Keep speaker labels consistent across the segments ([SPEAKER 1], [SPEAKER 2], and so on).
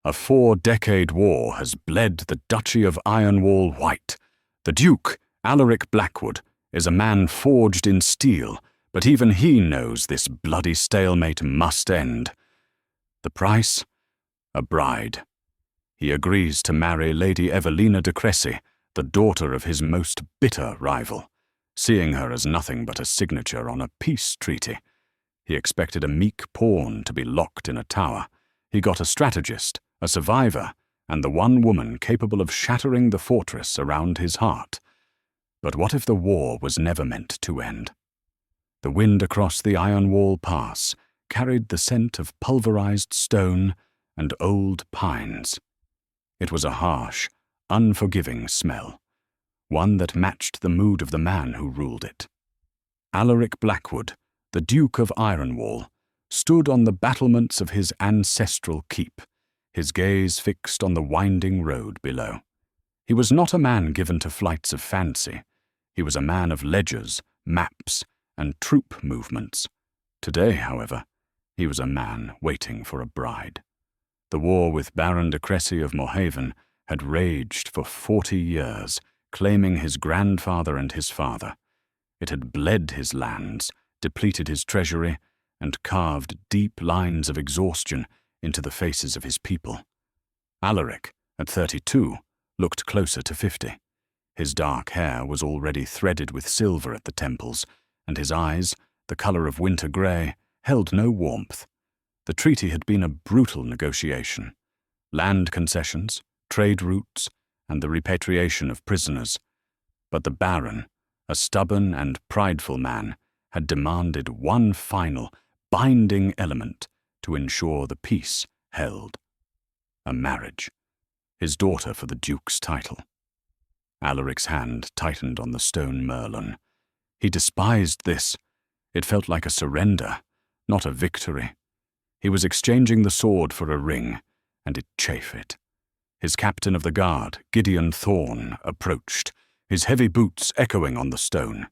[SPEAKER 1] A 4-decade war has bled the Duchy of Ironwall white. The Duke, Alaric Blackwood, is a man forged in steel, but even he knows this bloody stalemate must end. The price? A bride. He agrees to marry Lady Evelina de Cressy, the daughter of his most bitter rival, seeing her as nothing but a signature on a peace treaty. He expected a meek pawn to be locked in a tower. He got a strategist, a survivor, and the one woman capable of shattering the fortress around his heart. But what if the war was never meant to end? The wind across the Ironwall Pass carried the scent of pulverized stone and old pines. It was a harsh, unforgiving smell, one that matched the mood of the man who ruled it. Alaric Blackwood, the Duke of Ironwall, stood on the battlements of his ancestral keep, his gaze fixed on the winding road below. He was not a man given to flights of fancy. He was a man of ledgers, maps, and troop movements. Today, however, he was a man waiting for a bride. The war with Baron de Cressy of Morehaven had raged for 40 years, claiming his grandfather and his father. It had bled his lands, depleted his treasury, and carved deep lines of exhaustion into the faces of his people. Alaric, at 32, looked closer to 50. His dark hair was already threaded with silver at the temples, and his eyes, the color of winter grey, held no warmth. The treaty had been a brutal negotiation. Land concessions, trade routes, and the repatriation of prisoners. But the Baron, a stubborn and prideful man, had demanded one final, binding element to ensure the peace held. A marriage. His daughter for the Duke's title. Alaric's hand tightened on the stone merlon. He despised this. It felt like a surrender, not a victory. He was exchanging the sword for a ring, and it chafed. His captain of the guard, Gideon Thorn, approached, his heavy boots echoing on the stone.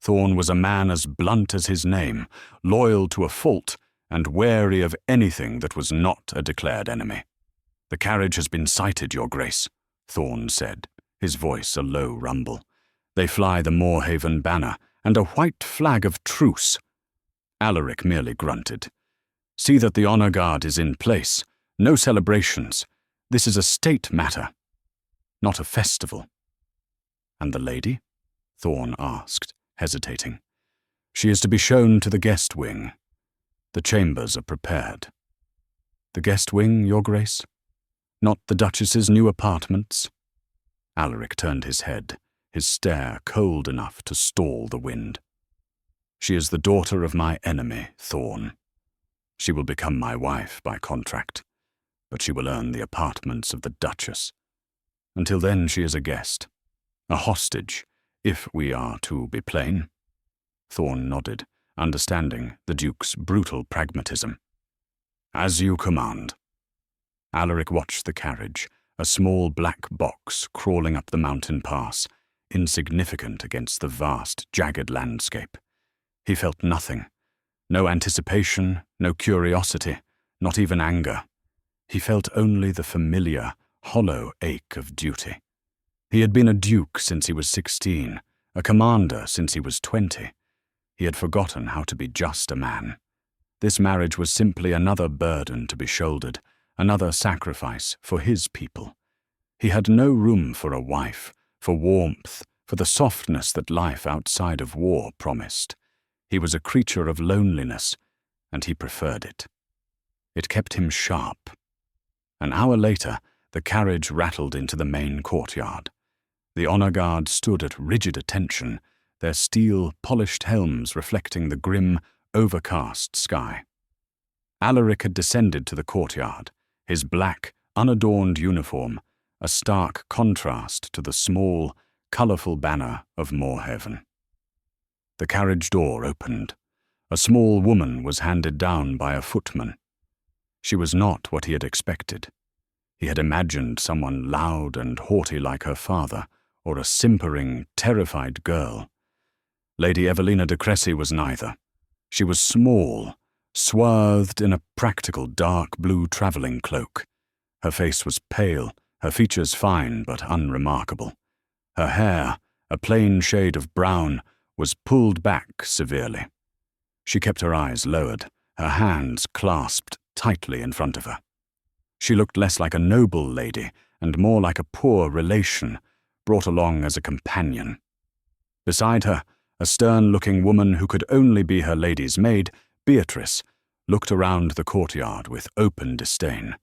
[SPEAKER 1] Thorn was a man as blunt as his name, loyal to a fault, and wary of anything that was not a declared enemy. "The carriage has been sighted, Your Grace," Thorn said, his voice a low rumble. "They fly the Morehaven banner, and a white flag of truce." Alaric merely grunted. "See that the honor guard is in place. No celebrations. This is a state matter, not a festival." "And the lady?" Thorn asked, hesitating. "She is to be shown to the guest wing. The chambers are prepared." "The guest wing, Your Grace? Not the Duchess's new apartments?" Alaric turned his head, his stare cold enough to stall the wind. "She is the daughter of my enemy, Thorn. She will become my wife by contract, but she will earn the apartments of the Duchess. Until then she is a guest, a hostage, if we are to be plain." Thorn nodded, understanding the Duke's brutal pragmatism. "As you command." Alaric watched the carriage, a small black box crawling up the mountain pass, insignificant against the vast, jagged landscape. He felt nothing. No anticipation, no curiosity, not even anger. He felt only the familiar, hollow ache of duty. He had been a duke since he was 16, a commander since he was 20. He had forgotten how to be just a man. This marriage was simply another burden to be shouldered, another sacrifice for his people. He had no room for a wife, for warmth, for the softness that life outside of war promised. He was a creature of loneliness, and he preferred it. It kept him sharp. An hour later, the carriage rattled into the main courtyard. The honor guard stood at rigid attention, their steel, polished helms reflecting the grim, overcast sky. Alaric had descended to the courtyard, his black, unadorned uniform a stark contrast to the small, colourful banner of Morehaven. The carriage door opened. A small woman was handed down by a footman. She was not what he had expected. He had imagined someone loud and haughty like her father, or a simpering, terrified girl. Lady Evelina de Cressy was neither. She was small, swathed in a practical dark blue travelling cloak. Her face was pale, her features fine but unremarkable. Her hair, a plain shade of brown, was pulled back severely. She kept her eyes lowered, her hands clasped tightly in front of her. She looked less like a noble lady and more like a poor relation, brought along as a companion. Beside her, a stern-looking woman who could only be her lady's maid, Beatrice, looked around the courtyard with open disdain.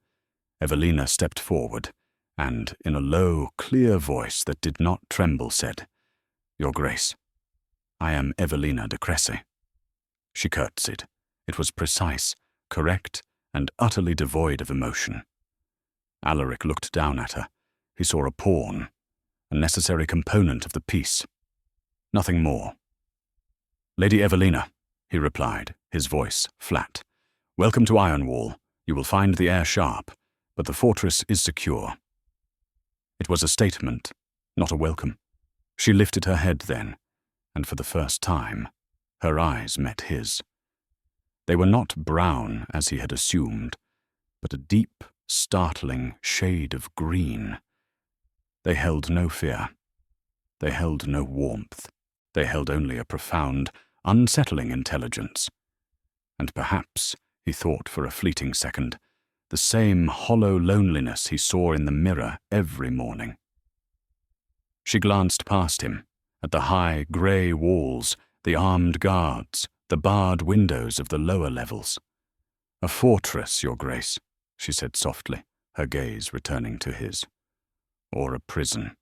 [SPEAKER 1] Evelina stepped forward, and, in a low, clear voice that did not tremble, said, "Your Grace, I am Evelina de Cressy." She curtsied. It was precise, correct, and utterly devoid of emotion. Alaric looked down at her. He saw a pawn, a necessary component of the piece. Nothing more. "Lady Evelina," he replied, his voice flat. "Welcome to Ironwall. You will find the air sharp, but the fortress is secure." It was a statement, not a welcome. She lifted her head then, and for the first time, her eyes met his. They were not brown, as he had assumed, but a deep, startling shade of green. They held no fear. They held no warmth. They held only a profound, unsettling intelligence. And perhaps, he thought for a fleeting second, the same hollow loneliness he saw in the mirror every morning. She glanced past him, at the high, grey walls, the armed guards, the barred windows of the lower levels. "A fortress, Your Grace," she said softly, her gaze returning to his. "Or a prison.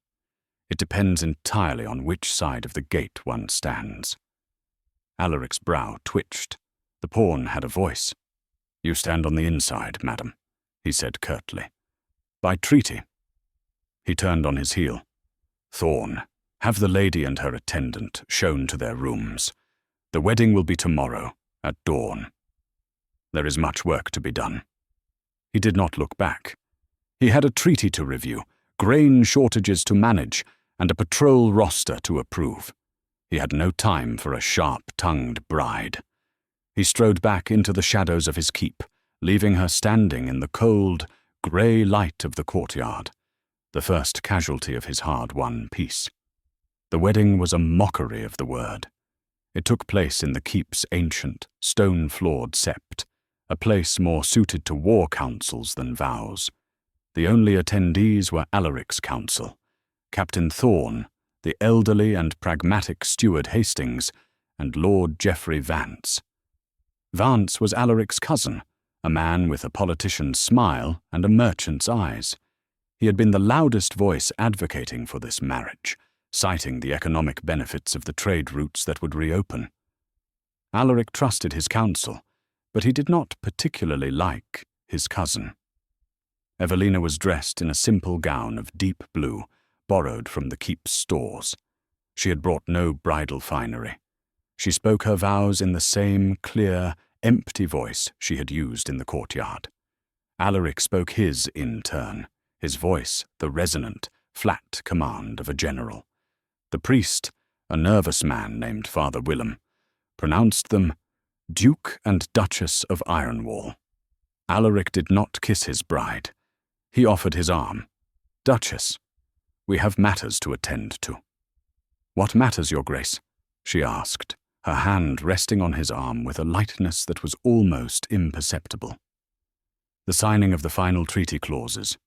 [SPEAKER 1] It depends entirely on which side of the gate one stands." Alaric's brow twitched. The pawn had a voice. "You stand on the inside, madam," he said curtly. "By treaty." He turned on his heel. "Thorn, have the lady and her attendant shown to their rooms. The wedding will be tomorrow, at dawn. There is much work to be done." He did not look back. He had a treaty to review, grain shortages to manage, and a patrol roster to approve. He had no time for a sharp-tongued bride. He strode back into the shadows of his keep, leaving her standing in the cold, grey light of the courtyard, the first casualty of his hard-won peace. The wedding was a mockery of the word. It took place in the keep's ancient, stone-floored sept, a place more suited to war councils than vows. The only attendees were Alaric's council, Captain Thorn, the elderly and pragmatic Steward Hastings, and Lord Geoffrey Vance. Vance was Alaric's cousin, a man with a politician's smile and a merchant's eyes. He had been the loudest voice advocating for this marriage, citing the economic benefits of the trade routes that would reopen. Alaric trusted his counsel, but he did not particularly like his cousin. Evelina was dressed in a simple gown of deep blue, borrowed from the keep's stores. She had brought no bridal finery. She spoke her vows in the same clear, empty voice she had used in the courtyard. Alaric spoke his in turn, his voice the resonant, flat command of a general. The priest, a nervous man named Father Willem, pronounced them Duke and Duchess of Ironwall. Alaric did not kiss his bride. He offered his arm. "Duchess, we have matters to attend to." "What matters, Your Grace?" she asked, her hand resting on his arm with a lightness that was almost imperceptible. "The signing of the final treaty clauses.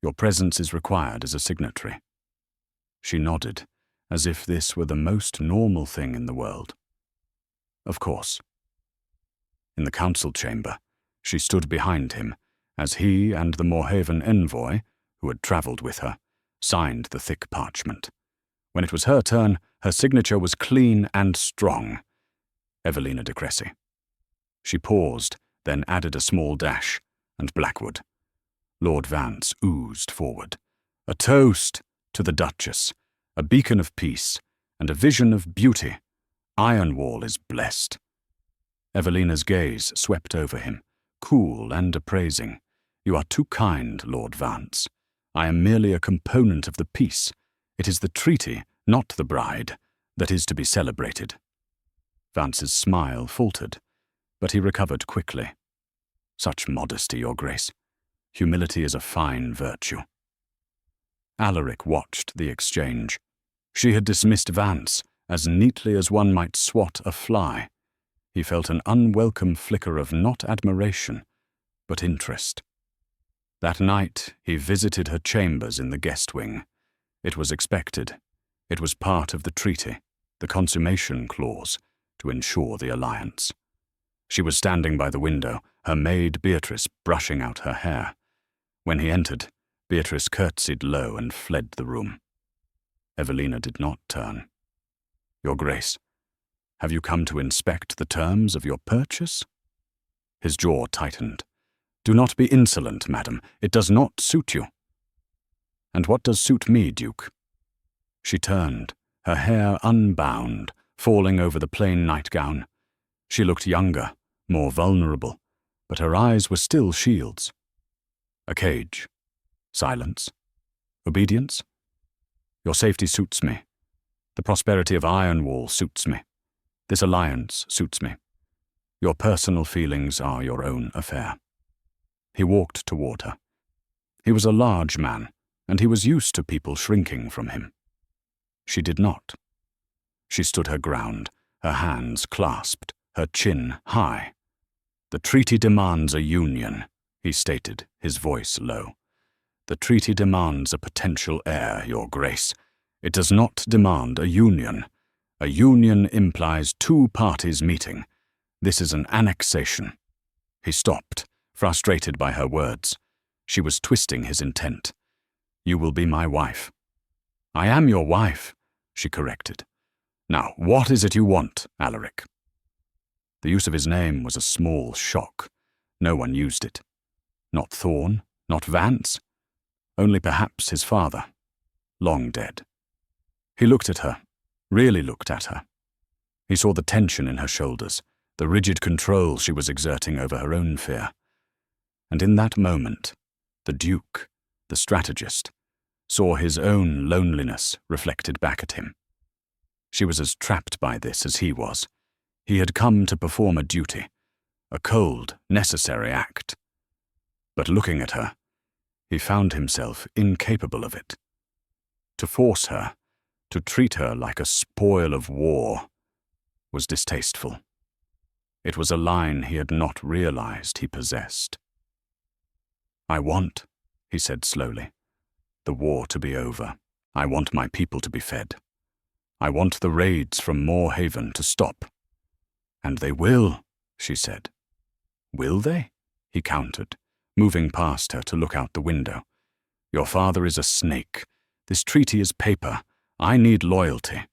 [SPEAKER 1] Your presence is required as a signatory." She nodded, as if this were the most normal thing in the world. "Of course." In the council chamber, she stood behind him, as he and the Moorhaven envoy, who had travelled with her, signed the thick parchment. When it was her turn, her signature was clean and strong. Evelina de Cressy. She paused, then added a small dash, and Blackwood. Lord Vance oozed forward. "A toast to the Duchess, a beacon of peace, and a vision of beauty. Ironwall is blessed." Evelina's gaze swept over him, cool and appraising. "You are too kind, Lord Vance. I am merely a component of the peace. It is the treaty, not the bride, that is to be celebrated." Vance's smile faltered, but he recovered quickly. "Such modesty, Your Grace. Humility is a fine virtue. Alaric watched the exchange. She had dismissed Vance as neatly as one might swat a fly. He felt an unwelcome flicker of not admiration, but interest. That night he visited her chambers in the guest wing. It was expected. It was part of the treaty, the consummation clause, to ensure the alliance. She was standing by the window, her maid Beatrice brushing out her hair. When he entered, Beatrice curtsied low and fled the room. Evelina did not turn. "Your Grace, have you come to inspect the terms of your purchase?" His jaw tightened. "Do not be insolent, madam. It does not suit you." "And what does suit me, Duke?" She turned, her hair unbound, falling over the plain nightgown. She looked younger, more vulnerable, but her eyes were still shields. "A cage. Silence. Obedience. Your safety suits me. The prosperity of Ironwall suits me. This alliance suits me. Your personal feelings are your own affair." He walked toward her. He was a large man, and he was used to people shrinking from him. She did not. She stood her ground, her hands clasped, her chin high. "The treaty demands a union," he stated, his voice low. "The treaty demands a potential heir, Your Grace. It does not demand a union. A union implies two parties meeting. This is an annexation." He stopped, frustrated by her words. She was twisting his intent. "You will be my wife." "I am your wife," she corrected. "Now, what is it you want, Alaric?" The use of his name was a small shock. No one used it. Not Thorn, not Vance. Only perhaps his father, long dead. He looked at her, really looked at her. He saw the tension in her shoulders, the rigid control she was exerting over her own fear. And in that moment, the Duke, the strategist, saw his own loneliness reflected back at him. She was as trapped by this as he was. He had come to perform a duty, a cold, necessary act. But looking at her, he found himself incapable of it. To force her, to treat her like a spoil of war, was distasteful. It was a line he had not realized he possessed. "I want," he said slowly, "the war to be over. I want my people to be fed. I want the raids from Moorhaven to stop." "And they will," she said. "Will they?" he countered, moving past her to look out the window. "Your father is a snake. This treaty is paper. I need loyalty.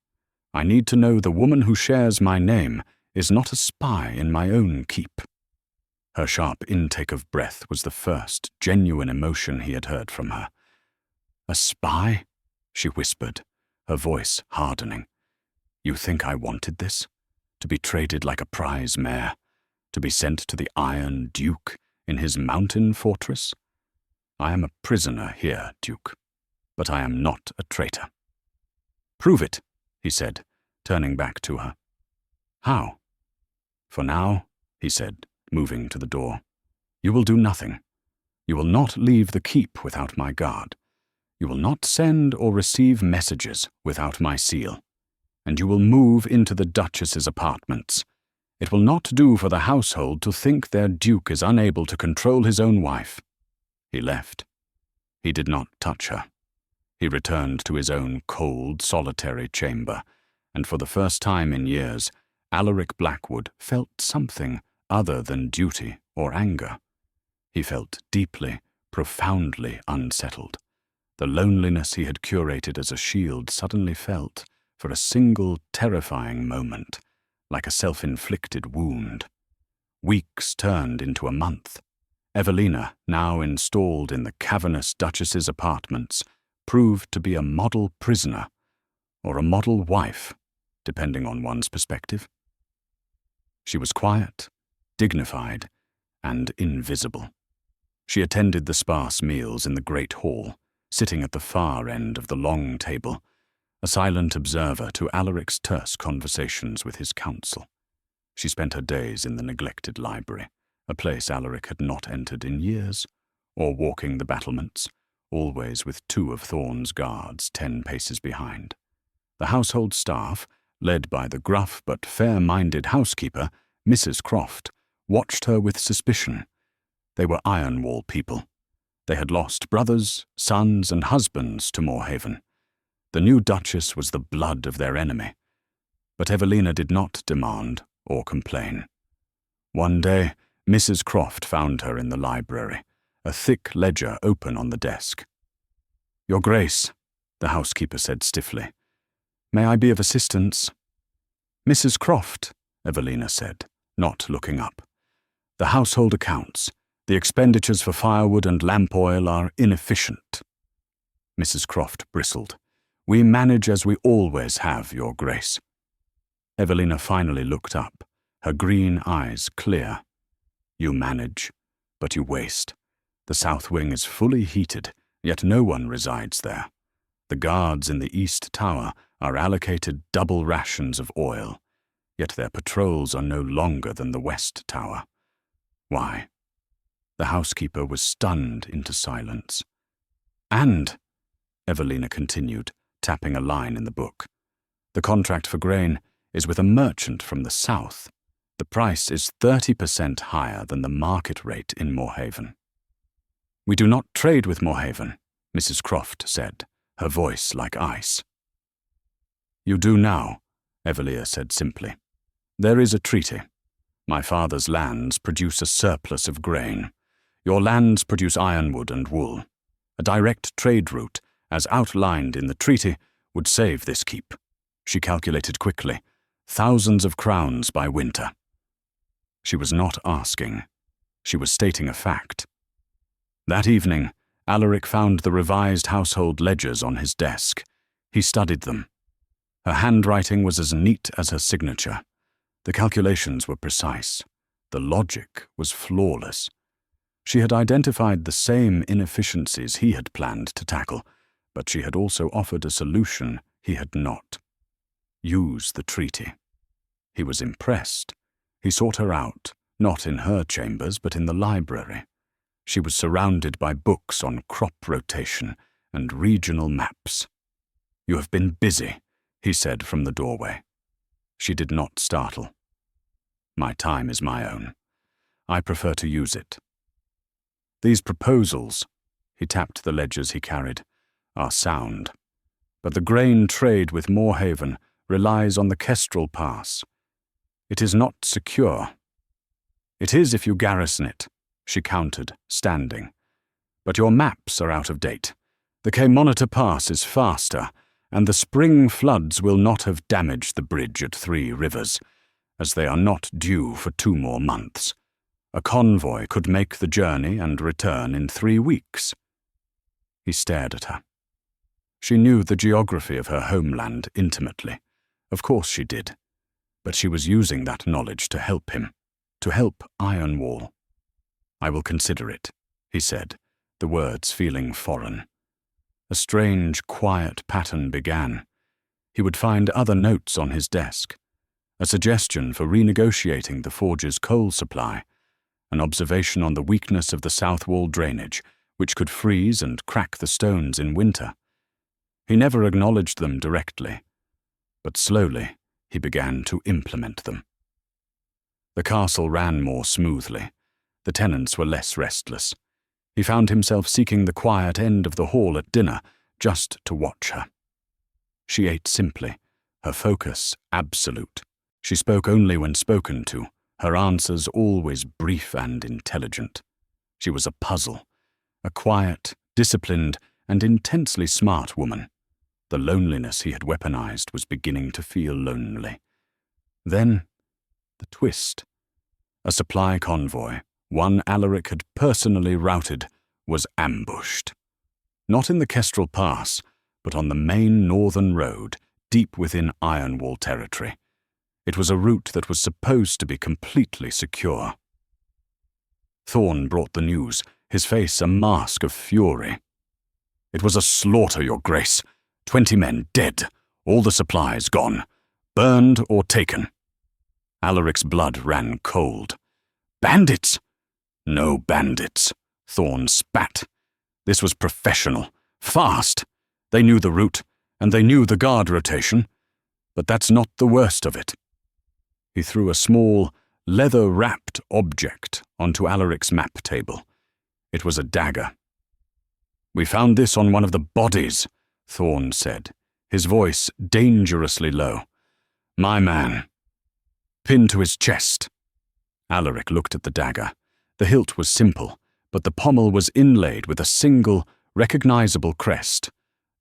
[SPEAKER 1] I need to know the woman who shares my name is not a spy in my own keep." Her sharp intake of breath was the first genuine emotion he had heard from her. "A spy?" she whispered, her voice hardening. "You think I wanted this? To be traded like a prize mare? To be sent to the Iron Duke in his mountain fortress? I am a prisoner here, Duke, but I am not a traitor." "Prove it," he said, turning back to her. "How?" "For now," he said, moving to the door, "you will do nothing. You will not leave the keep without my guard. You will not send or receive messages without my seal. And you will move into the Duchess's apartments. It will not do for the household to think their duke is unable to control his own wife." He left. He did not touch her. He returned to his own cold, solitary chamber, and for the first time in years, Alaric Blackwood felt something other than duty or anger. He felt deeply, profoundly unsettled. The loneliness he had curated as a shield suddenly felt, for a single terrifying moment, like a self-inflicted wound. Weeks turned into a month. Evelina, now installed in the cavernous Duchess's apartments, proved to be a model prisoner, or a model wife, depending on one's perspective. She was quiet, dignified, and invisible. She attended the sparse meals in the great hall, sitting at the far end of the long table, a silent observer to Alaric's terse conversations with his counsel. She spent her days in the neglected library, a place Alaric had not entered in years, or walking the battlements, always with 2 of Thorn's guards 10 paces behind. The household staff, led by the gruff but fair-minded housekeeper, Mrs. Croft, watched her with suspicion. They were Ironwall people. They had lost brothers, sons, and husbands to Moorhaven. The new Duchess was the blood of their enemy. But Evelina did not demand or complain. One day, Mrs. Croft found her in the library, a thick ledger open on the desk. "Your Grace," the housekeeper said stiffly, "may I be of assistance?" "Mrs. Croft," Evelina said, not looking up. "The household accounts, the expenditures for firewood and lamp oil are inefficient." Mrs. Croft bristled. "We manage as we always have, Your Grace." Evelina finally looked up, her green eyes clear. "You manage, but you waste. The south wing is fully heated, yet no one resides there. The guards in the east tower are allocated double rations of oil, yet their patrols are no longer than the west tower. Why?" The housekeeper was stunned into silence. "And," Evelina continued, tapping a line in the book, "the contract for grain is with a merchant from the south. The price is 30% higher than the market rate in Moorhaven." "We do not trade with Moorhaven," Mrs. Croft said, her voice like ice. "You do now," Evelina said simply. "There is a treaty. My father's lands produce a surplus of grain. Your lands produce ironwood and wool. A direct trade route, as outlined in the treaty, would save this keep." She calculated quickly. "Thousands of crowns by winter." She was not asking. She was stating a fact. That evening, Alaric found the revised household ledgers on his desk. He studied them. Her handwriting was as neat as her signature. The calculations were precise. The logic was flawless. She had identified the same inefficiencies he had planned to tackle, but she had also offered a solution he had not. Use the treaty. He was impressed. He sought her out, not in her chambers, but in the library. She was surrounded by books on crop rotation and regional maps. "You have been busy," he said from the doorway. She did not startle. "My time is my own. I prefer to use it. These proposals," he tapped the ledgers he carried, "are sound. But the grain trade with Moorhaven relies on the Kestrel Pass. It is not secure." "It is if you garrison it," she countered, standing. "But your maps are out of date. The Monitor Pass is faster, and the spring floods will not have damaged the bridge at 3 Rivers, as they are not due for 2 more months. A convoy could make the journey and return in 3 weeks. He stared at her. She knew the geography of her homeland intimately. Of course she did. But she was using that knowledge to help him, to help Ironwall. "I will consider it," he said, the words feeling foreign. A strange, quiet pattern began. He would find other notes on his desk. A suggestion for renegotiating the forge's coal supply. An observation on the weakness of the south wall drainage, which could freeze and crack the stones in winter. He never acknowledged them directly, but slowly he began to implement them. The castle ran more smoothly. The tenants were less restless. He found himself seeking the quiet end of the hall at dinner, just to watch her. She ate simply, her focus absolute. She spoke only when spoken to, her answers always brief and intelligent. She was a puzzle, a quiet, disciplined, and intensely smart woman. The loneliness he had weaponized was beginning to feel lonely. Then, the twist. A supply convoy, one Alaric had personally routed, was ambushed. Not in the Kestrel Pass, but on the main northern road, deep within Ironwall territory. It was a route that was supposed to be completely secure. Thorn brought the news, his face a mask of fury. "It was a slaughter, Your Grace. 20 men dead, all the supplies gone, burned or taken." Alaric's blood ran cold. "Bandits?" "No bandits," Thorn spat. This was professional. Fast. They knew the route, and they knew the guard rotation. But that's not the worst of it. He threw a small, leather-wrapped object onto Alaric's map table. It was a dagger. "We found this on one of the bodies," Thorn said, his voice dangerously low. "My man. Pinned to his chest." Alaric looked at the dagger. The hilt was simple, but the pommel was inlaid with a single, recognizable crest,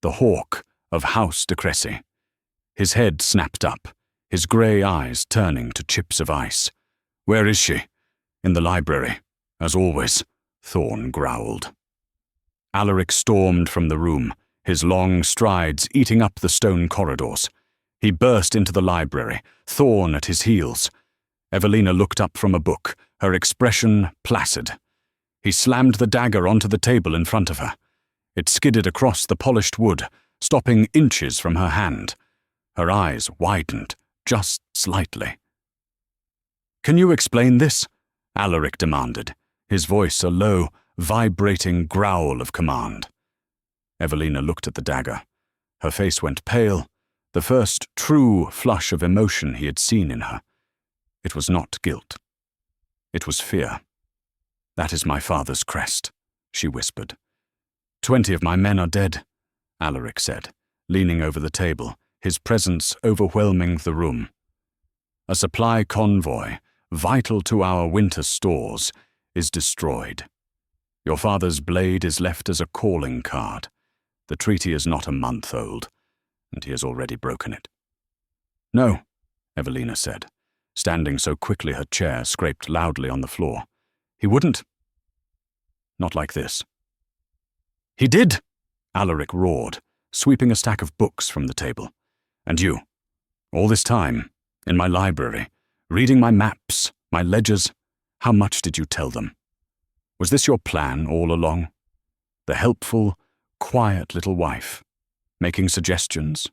[SPEAKER 1] the hawk of House de Cressy. His head snapped up, his grey eyes turning to chips of ice. "Where is she?" "In the library, as always," Thorn growled. Alaric stormed from the room, his long strides eating up the stone corridors. He burst into the library, Thorn at his heels. Evelina looked up from a book, her expression placid. He slammed the dagger onto the table in front of her. It skidded across the polished wood, stopping inches from her hand. Her eyes widened, just slightly. "Can you explain this?" Alaric demanded, his voice a low, vibrating growl of command. Evelina looked at the dagger. Her face went pale, the first true flush of emotion he had seen in her. It was not guilt. It was fear. "That is my father's crest," she whispered. 20 of my men are dead," Alaric said, leaning over the table, his presence overwhelming the room. "A supply convoy, vital to our winter stores, is destroyed. Your father's blade is left as a calling card. The treaty is not a month old, and he has already broken it." "No," Evelina said, standing so quickly her chair scraped loudly on the floor. "He wouldn't. Not like this." "He did!" Alaric roared, sweeping a stack of books from the table. "And you, all this time, in my library, reading my maps, my ledgers, how much did you tell them? Was this your plan all along? The helpful, quiet little wife, making suggestions?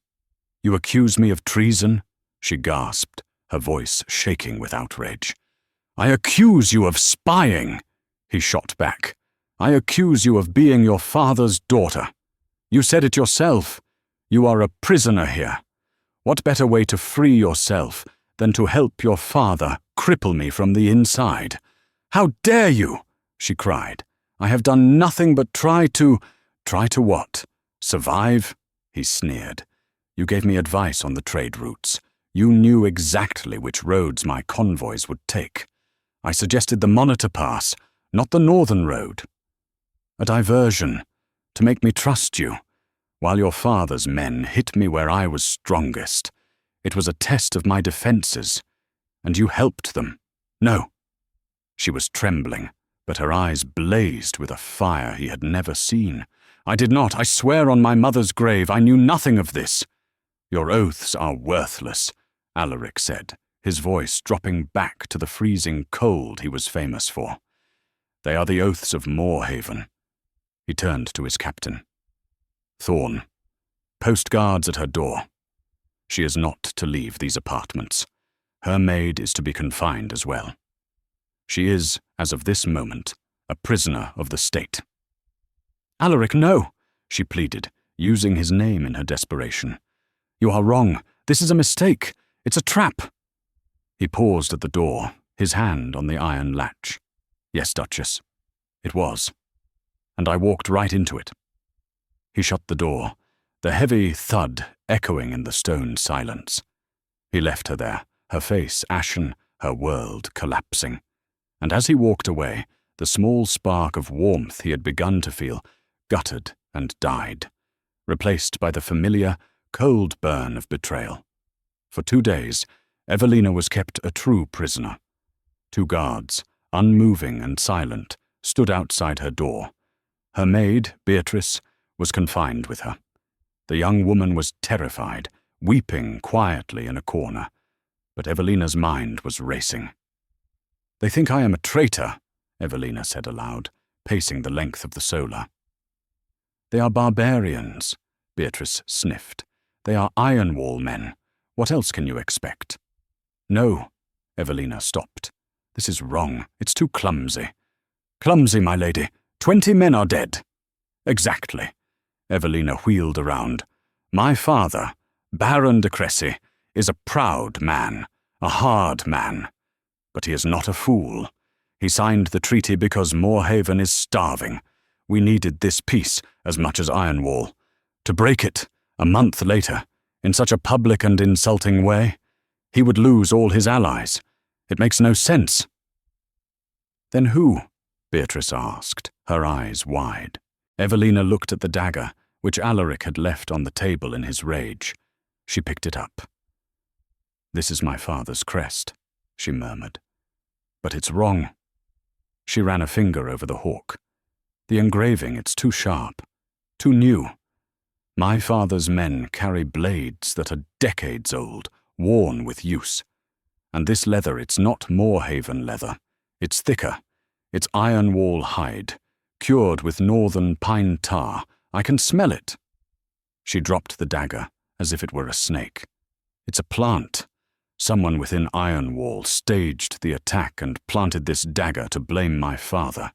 [SPEAKER 1] You accuse me of treason?" she gasped, her voice shaking with outrage. "I accuse you of spying," he shot back. "I accuse you of being your father's daughter. You said it yourself. You are a prisoner here. What better way to free yourself than to help your father cripple me from the inside? How dare you?" she cried. "I have done nothing but try to what? Survive?" he sneered. "You gave me advice on the trade routes. You knew exactly which roads my convoys would take. I suggested the Monitor Pass, not the Northern Road. A diversion, to make me trust you, while your father's men hit me where I was strongest. It was a test of my defenses, and you helped them. No." She was trembling, but her eyes blazed with a fire he had never seen. "I did not. I swear on my mother's grave, I knew nothing of this." "Your oaths are worthless," Alaric said, his voice dropping back to the freezing cold he was famous for. "They are the oaths of Moorhaven." He turned to his captain. "Thorn, post guards at her door. She is not to leave these apartments. Her maid is to be confined as well. She is, as of this moment, a prisoner of the state." "Alaric, no," she pleaded, using his name in her desperation. "You are wrong. This is a mistake. It's a trap." He paused at the door, his hand on the iron latch. "Yes, Duchess, it was. And I walked right into it." He shut the door, the heavy thud echoing in the stone silence. He left her there, her face ashen, her world collapsing. And as he walked away, the small spark of warmth he had begun to feel guttered and died, replaced by the familiar, cold burn of betrayal. For 2 days, Evelina was kept a true prisoner. 2 guards, unmoving and silent, stood outside her door. Her maid, Beatrice, was confined with her. The young woman was terrified, weeping quietly in a corner, but Evelina's mind was racing. "They think I am a traitor," Evelina said aloud, pacing the length of the solar. "They are barbarians," Beatrice sniffed. "They are Iron Wall men. What else can you expect?" "No," Evelina stopped. "This is wrong. It's too clumsy." "Clumsy, my lady. 20 men are dead. Exactly. Evelina wheeled around. My father, Baron de Cressy, is a proud man, a hard man. But he is not a fool. He signed the treaty because Moorhaven is starving. We needed this peace as much as Ironwall. To break it, a month later, in such a public and insulting way, he would lose all his allies. It makes no sense. Then who? Beatrice asked, her eyes wide. Evelina looked at the dagger, which Alaric had left on the table in his rage. She picked it up. This is my father's crest, she murmured. But it's wrong. She ran a finger over the hawk. The engraving, it's too sharp, too new. My father's men carry blades that are decades old, worn with use. And this leather, it's not Moorhaven leather. It's thicker. It's Ironwall hide, cured with northern pine tar. I can smell it. She dropped the dagger as if it were a snake. It's a plant. Someone within Ironwall staged the attack and planted this dagger to blame my father.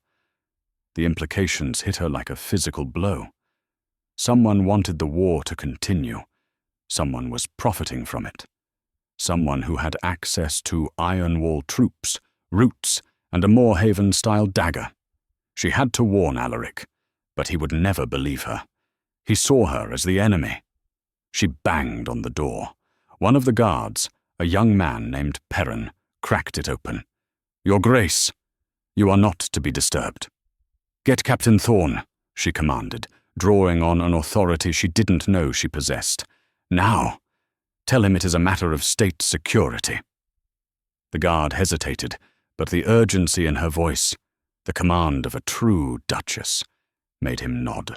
[SPEAKER 1] The implications hit her like a physical blow. Someone wanted the war to continue. Someone was profiting from it. Someone who had access to Ironwall troops, roots, and a Moorhaven-style dagger. She had to warn Alaric, but he would never believe her. He saw her as the enemy. She banged on the door. One of the guards, a young man named Perrin, cracked it open. Your Grace, you are not to be disturbed. Get Captain Thorn, she commanded, drawing on an authority she didn't know she possessed. Now, tell him it is a matter of state security. The guard hesitated, but the urgency in her voice, the command of a true duchess, made him nod.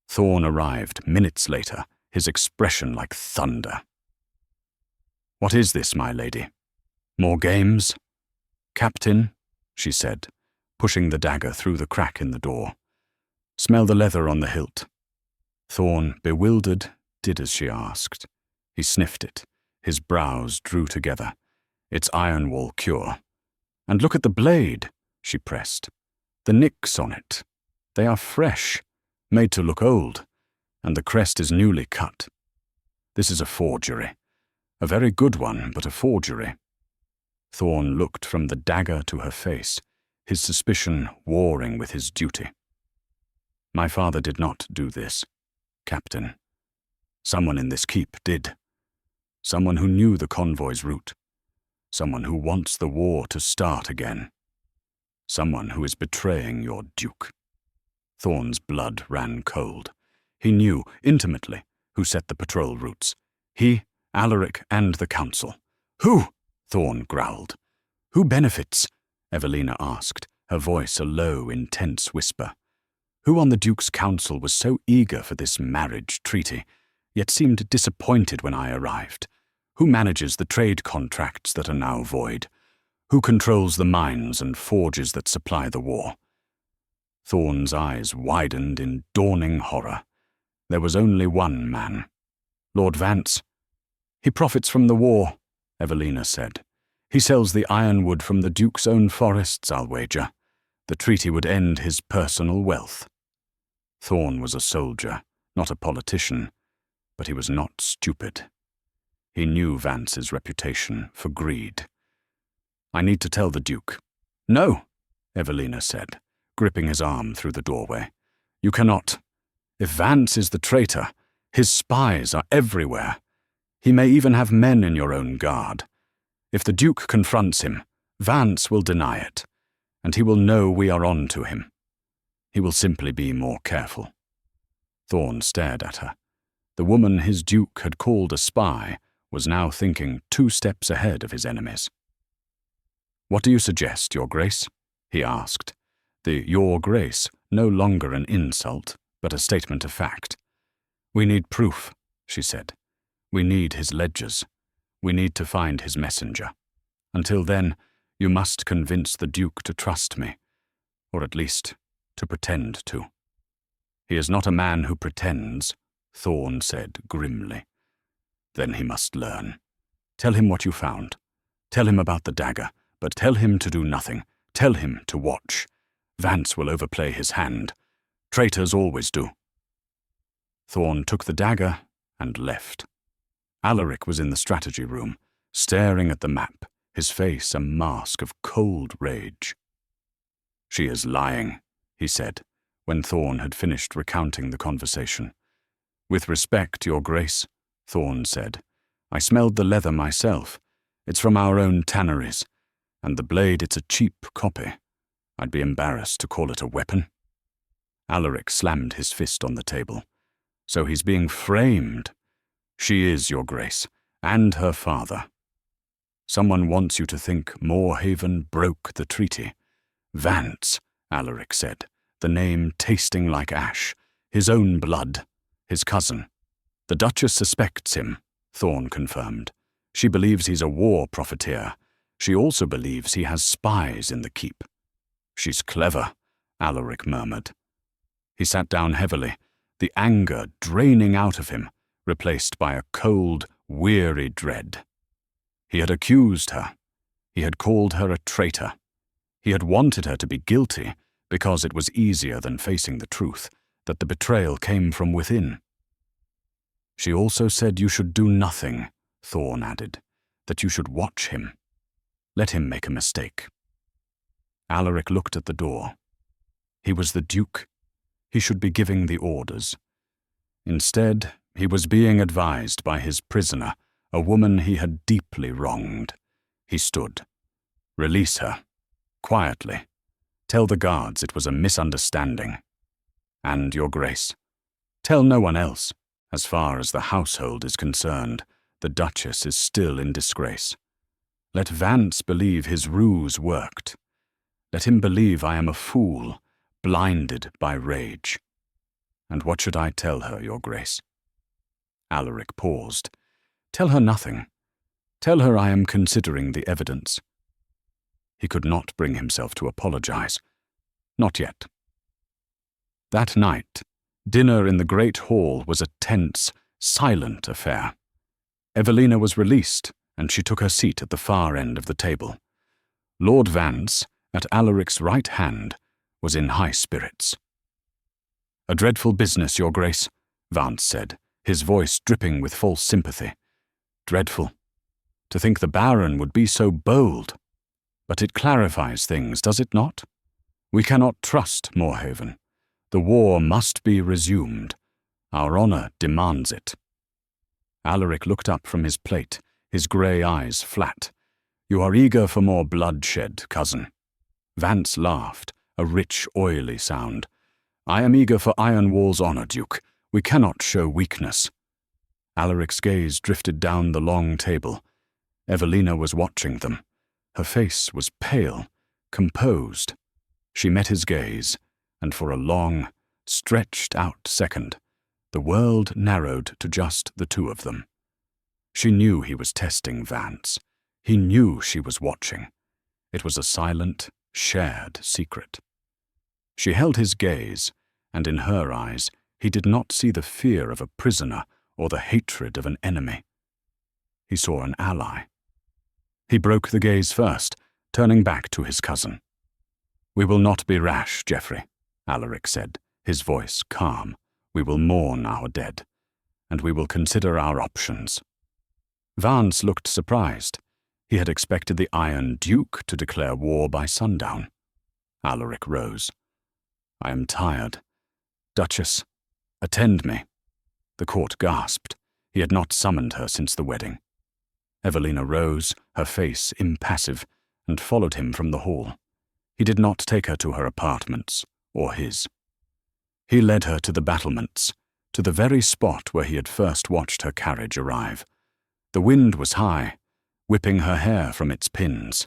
[SPEAKER 1] Thorn arrived minutes later, his expression like thunder. What is this, my lady? More games? Captain, she said, pushing the dagger through the crack in the door. Smell the leather on the hilt. Thorn, bewildered, did as she asked. He sniffed it. His brows drew together. It's Ironwall cure. And look at the blade, she pressed. The nicks on it. They are fresh, made to look old, and the crest is newly cut. This is a forgery. A very good one, but a forgery. Thorn looked from the dagger to her face, his suspicion warring with his duty. My father did not do this, Captain. Someone in this keep did. Someone who knew the convoy's route. Someone who wants the war to start again. Someone who is betraying your duke. Thorn's blood ran cold. He knew, intimately, who set the patrol routes. He, Alaric, and the council. Who? Thorn growled. Who benefits? Evelina asked, her voice a low, intense whisper. Who on the Duke's council was so eager for this marriage treaty, yet seemed disappointed when I arrived? Who manages the trade contracts that are now void? Who controls the mines and forges that supply the war? Thorn's eyes widened in dawning horror. There was only one man. Lord Vance. He profits from the war, Evelina said. He sells the ironwood from the Duke's own forests, I'll wager. The treaty would end his personal wealth. Thorn was a soldier, not a politician, but he was not stupid. He knew Vance's reputation for greed. I need to tell the Duke. No, Evelina said, gripping his arm through the doorway. You cannot. If Vance is the traitor, his spies are everywhere. He may even have men in your own guard. If the Duke confronts him, Vance will deny it, and he will know we are on to him. He will simply be more careful. Thorn stared at her. The woman his Duke had called a spy was now thinking 2 steps ahead of his enemies. What do you suggest, Your Grace? He asked. The Your Grace no longer an insult, but a statement of fact. We need proof, she said. We need his ledgers. We need to find his messenger. Until then, you must convince the Duke to trust me, or at least to pretend to. He is not a man who pretends, Thorn said grimly. Then he must learn. Tell him what you found. Tell him about the dagger, but tell him to do nothing. Tell him to watch. Vance will overplay his hand. Traitors always do. Thorn took the dagger and left. Alaric was in the strategy room, staring at the map, his face a mask of cold rage. "She is lying," he said, when Thorn had finished recounting the conversation. "With respect, Your Grace," Thorn said, "I smelled the leather myself. It's from our own tanneries, and the blade, it's a cheap copy. I'd be embarrassed to call it a weapon." Alaric slammed his fist on the table. "So he's being framed. She is, Your Grace, and her father. Someone wants you to think Moorhaven broke the treaty." "Vance," Alaric said, the name tasting like ash. "His own blood. His cousin." "The Duchess suspects him," Thorn confirmed. "She believes he's a war profiteer. She also believes he has spies in the keep." "She's clever," Alaric murmured. He sat down heavily, the anger draining out of him, replaced by a cold, weary dread. He had accused her. He had called her a traitor. He had wanted her to be guilty because it was easier than facing the truth, that the betrayal came from within. "She also said you should do nothing," Thorn added, "that you should watch him. Let him make a mistake." Alaric looked at the door. He was the Duke. He should be giving the orders. Instead, he was being advised by his prisoner, a woman he had deeply wronged. He stood. "Release her. Quietly. Tell the guards it was a misunderstanding. And, Your Grace, tell no one else. As far as the household is concerned, the Duchess is still in disgrace. Let Vance believe his ruse worked. Let him believe I am a fool, blinded by rage. And what should I tell her, Your Grace?" Alaric paused. "Tell her nothing. Tell her I am considering the evidence." He could not bring himself to apologize. Not yet. That night, dinner in the great hall was a tense, silent affair. Evelina was released, and she took her seat at the far end of the table. Lord Vance, at Alaric's right hand, was in high spirits. "A dreadful business, Your Grace," Vance said, his voice dripping with false sympathy. "Dreadful. To think the Baron would be so bold. But it clarifies things, does it not? We cannot trust Moorhaven. The war must be resumed. Our honor demands it." Alaric looked up from his plate, his grey eyes flat. "You are eager for more bloodshed, cousin." Vance laughed, a rich, oily sound. "I am eager for Ironwall's honor, Duke. We cannot show weakness." Alaric's gaze drifted down the long table. Evelina was watching them. Her face was pale, composed. She met his gaze, and for a long, stretched-out second, the world narrowed to just the two of them. She knew he was testing Vance. He knew she was watching. It was a silent, shared secret. She held his gaze, and in her eyes he did not see the fear of a prisoner or the hatred of an enemy. He saw an ally. He broke the gaze first, turning back to his cousin. "We will not be rash, Geoffrey," Alaric said, his voice calm. "We will mourn our dead, and we will consider our options." Vance looked surprised. He had expected the Iron Duke to declare war by sundown. Alaric rose. "I am tired. Duchess, attend me." The court gasped. He had not summoned her since the wedding. Evelina rose, her face impassive, and followed him from the hall. He did not take her to her apartments, or his. He led her to the battlements, to the very spot where he had first watched her carriage arrive. The wind was high, whipping her hair from its pins.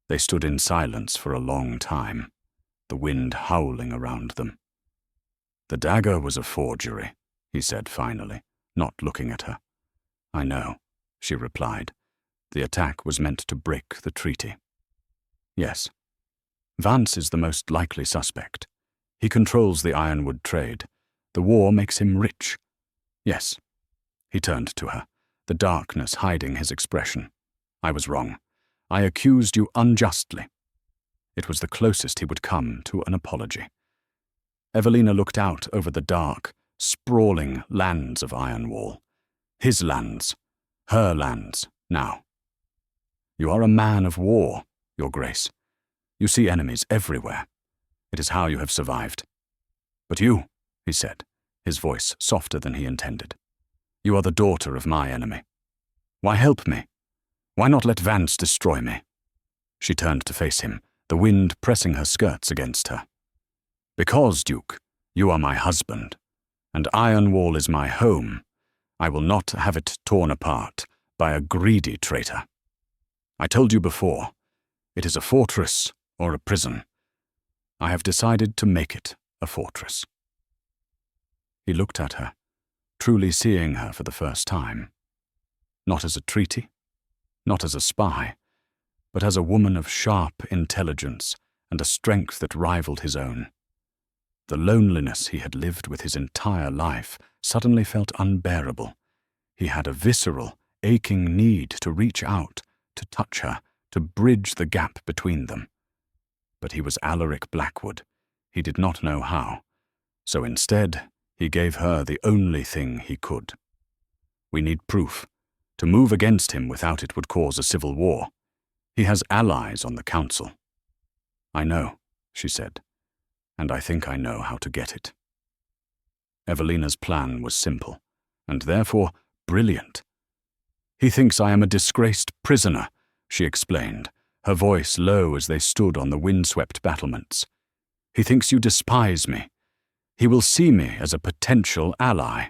[SPEAKER 1] They stood in silence for a long time, the wind howling around them. "The dagger was a forgery," he said finally, not looking at her. "I know," she replied. "The attack was meant to break the treaty." "Yes. Vance is the most likely suspect. He controls the ironwood trade. The war makes him rich." "Yes." He turned to her, the darkness hiding his expression. "I was wrong. I accused you unjustly." It was the closest he would come to an apology. Evelina looked out over the dark, sprawling lands of Ironwall. His lands, her lands, now. You are a man of war, Your Grace. You see enemies everywhere. It is how you have survived. But you, he said, his voice softer than he intended. You are the daughter of my enemy. Why help me? Why not let Vance destroy me? She turned to face him, the wind pressing her skirts against her. Because, Duke, you are my husband, and Ironwall is my home, I will not have it torn apart by a greedy traitor. I told you before, it is a fortress or a prison. I have decided to make it a fortress. He looked at her, truly seeing her for the first time. Not as a treaty, not as a spy, but as a woman of sharp intelligence and a strength that rivaled his own. The loneliness he had lived with his entire life suddenly felt unbearable. He had a visceral, aching need to reach out, to touch her, to bridge the gap between them. But he was Alaric Blackwood. He did not know how. So instead, he gave her the only thing he could. We need proof. To move against him without it would cause a civil war. He has allies on the council. I know, she said, and I think I know how to get it. Evelina's plan was simple, and therefore brilliant. He thinks I am a disgraced prisoner, she explained, her voice low as they stood on the windswept battlements. He thinks you despise me. He will see me as a potential ally.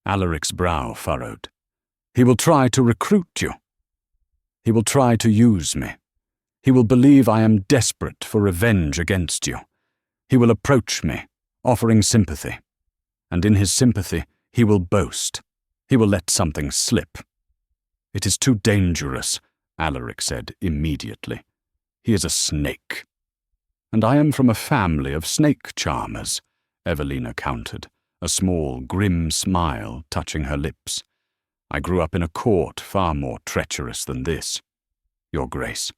[SPEAKER 1] Alaric's brow furrowed. He will try to recruit you. He will try to use me. He will believe I am desperate for revenge against you. He will approach me, offering sympathy. And in his sympathy, he will boast. He will let something slip. It is too dangerous, Alaric said immediately. He is a snake. And I am from a family of snake charmers, Evelina countered, a small, grim smile touching her lips. I grew up in a court far more treacherous than this, Your Grace.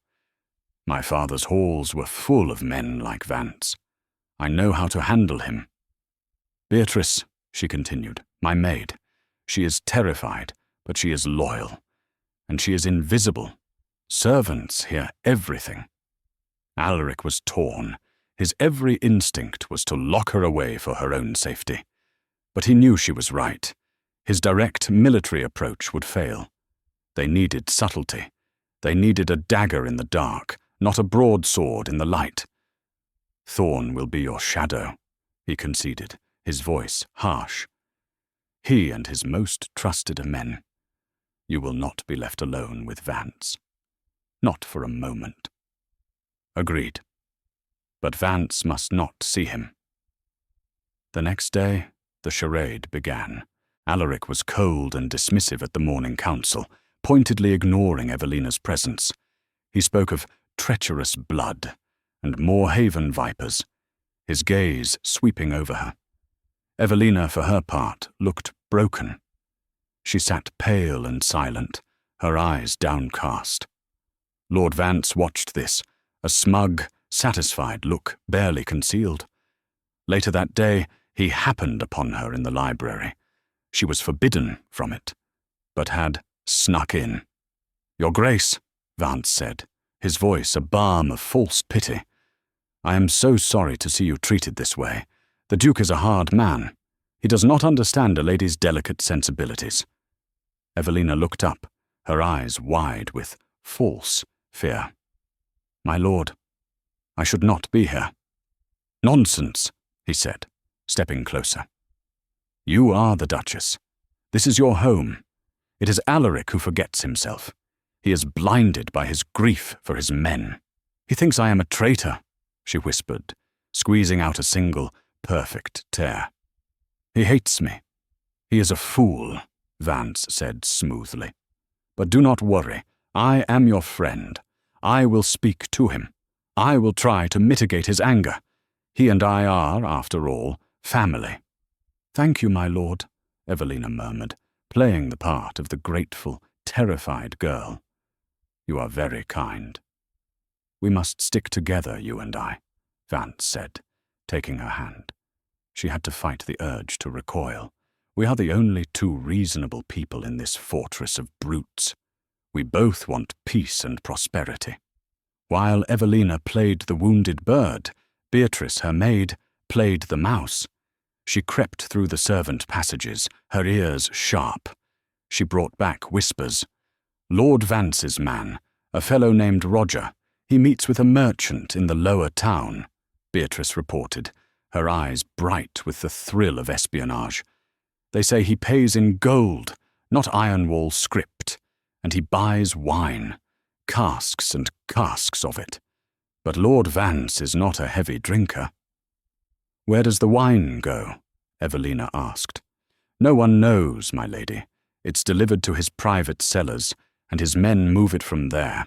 [SPEAKER 1] My father's halls were full of men like Vance. I know how to handle him. Beatrice, she continued, my maid. She is terrified, but she is loyal. And she is invisible. Servants hear everything. Alaric was torn. His every instinct was to lock her away for her own safety. But he knew she was right. His direct military approach would fail. They needed subtlety. They needed a dagger in the dark, not a broadsword in the light. Thorn will be your shadow, he conceded, his voice harsh. He and his most trusted of men. You will not be left alone with Vance. Not for a moment. Agreed. But Vance must not see him. The next day, the charade began. Alaric was cold and dismissive at the morning council, pointedly ignoring Evelina's presence. He spoke of treacherous blood and Moorhaven vipers, his gaze sweeping over her. Evelina, for her part, looked broken. She sat pale and silent, her eyes downcast. Lord Vance watched this, a smug, satisfied look barely concealed. Later that day, he happened upon her in the library. She was forbidden from it, but had snuck in. Your Grace, Vance said, his voice a balm of false pity. I am so sorry to see you treated this way. The Duke is a hard man. He does not understand a lady's delicate sensibilities. Evelina looked up, her eyes wide with false fear. My lord, I should not be here. Nonsense, he said, stepping closer. You are the Duchess. This is your home. It is Alaric who forgets himself. He is blinded by his grief for his men. He thinks I am a traitor, she whispered, squeezing out a single, perfect tear. He hates me. He is a fool, Vance said smoothly. But do not worry. I am your friend. I will speak to him. I will try to mitigate his anger. He and I are, after all, family. Thank you, my lord, Evelina murmured, playing the part of the grateful, terrified girl. You are very kind. We must stick together, you and I, Vance said, taking her hand. She had to fight the urge to recoil. We are the only two reasonable people in this fortress of brutes. We both want peace and prosperity. While Evelina played the wounded bird, Beatrice, her maid, played the mouse. She crept through the servant passages, her ears sharp. She brought back whispers. Lord Vance's man, a fellow named Roger. He meets with a merchant in the lower town, Beatrice reported, her eyes bright with the thrill of espionage. They say he pays in gold, not iron-wall script, and he buys wine, casks and casks of it. But Lord Vance is not a heavy drinker. Where does the wine go? Evelina asked. No one knows, my lady. It's delivered to his private cellars, and his men move it from there.